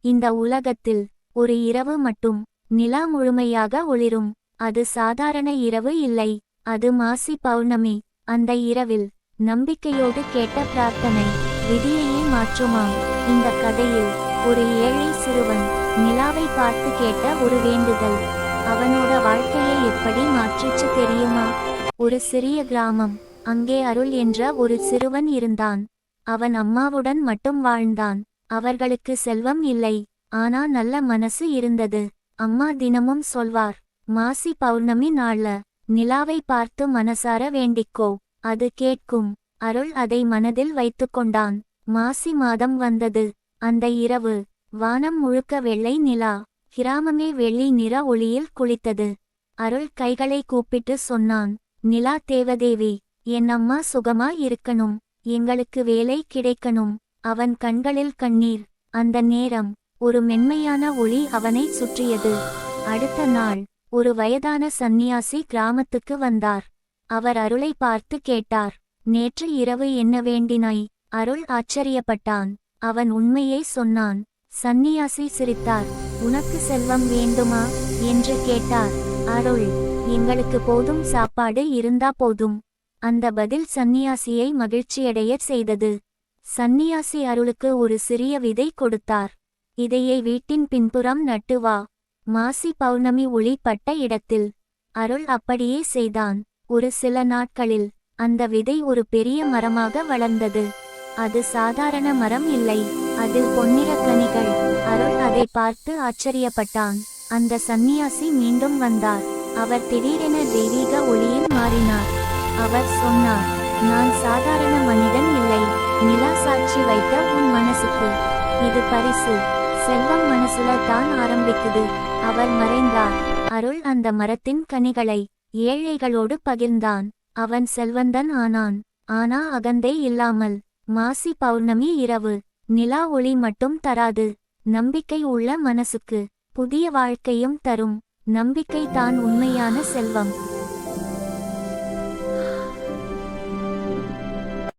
இந்த உலகத்தில் ஒரு இரவு மட்டும் நிலா முழுமையாக ஒளிரும். அது சாதாரண இரவு இல்லை, அது மாசி பௌர்ணமி. அந்த இரவில் நம்பிக்கையோடு கேட்ட பிரார்த்தனை விதியையே மாற்றுமாம். இந்த கதையில் ஒரு ஏழை சிறுவன் நிலாவை பார்த்து கேட்ட ஒரு வேண்டுதல் அவனோட வாழ்க்கையை எப்படி மாற்றிச்சு தெரியுமா? ஒரு சிறிய கிராமம். அங்கே அருள் என்ற ஒரு சிறுவன் இருந்தான். அவன் அம்மாவுடன் மட்டும் வாழ்ந்தான். அவர்களுக்கு செல்வம் இல்லை, ஆனா நல்ல மனசு இருந்தது. அம்மா தினமும் சொல்வார், மாசி பௌர்ணமி நாள்ல நிலாவை பார்த்து மனசார வேண்டிக்கோ, அது கேட்கும். அருள் அதை மனதில் வைத்துக்கொண்டான். மாசி மாதம் வந்தது. அந்த இரவு வானம் முழுக்க வெள்ளை நிலா. கிராமமே வெள்ளி நிற ஒளியில் குளித்தது. அருள் கைகளை கூப்பிட்டு சொன்னான், நிலா தேவதேவி, என் அம்மா சுகமா இருக்கணும், எங்களுக்கு வேலை கிடைக்கணும். அவன் கண்களில் கண்ணீர். அந்த நேரம் ஒரு மென்மையான ஒளி அவனை சுற்றியது. அடுத்த நாள் ஒரு வயதான சந்நியாசி கிராமத்துக்கு வந்தார். அவர் அருளை பார்த்து கேட்டார், நேற்று இரவு என்ன வேண்டினாய்? அருள் ஆச்சரியப்பட்டான். அவன் உண்மையை சொன்னான். சந்நியாசி சிரித்தார். உனக்கு செல்வம் வேண்டுமா என்று கேட்டார். அருள், எங்களுக்கு போதும், சாப்பாடு இருந்தா போதும். அந்த பதில் சந்நியாசியை மகிழ்ச்சியடைய செய்தது. சந்நியாசி அருளுக்கு ஒரு சிறிய விதை கொடுத்தார். இதையை வீட்டின் பின்புறம் நட்டு வா, மாசி பௌர்ணமி ஒளி பட்ட இடத்தில். அருள் அப்படியே செய்தான். ஒரு சில நாட்களில் அந்த விதை ஒரு பெரிய மரமாக வளர்ந்தது. அது சாதாரண மரம் இல்லை, அதில் பொன்னிற கனிகள். அருள் அதை பார்த்து ஆச்சரியப்பட்டான். அந்த சந்நியாசி மீண்டும் வந்தார். அவர் திடீரென தெய்வீக ஒளியில் மாறினார். அவர் சொன்னார், நான் சாதாரண மனிதன் இல்லை, நிலா சாட்சி வைத்த உன் மனசுக்கு இது பரிசு. செல்வம் மனசுல தான் ஆரம்பிக்குது. அவர் மறைந்தார். அருள் அந்த மரத்தின் கனிகளை ஏழைகளோடு பகிர்ந்தான். அவன் செல்வந்தன் ஆனான், ஆனா அகந்தை இல்லாமல். மாசி பௌர்ணமி இரவு நிலா ஒளி மட்டும் தராது, நம்பிக்கை உள்ள மனசுக்கு புதிய வாழ்க்கையும் தரும். நம்பிக்கை தான் உண்மையான செல்வம்.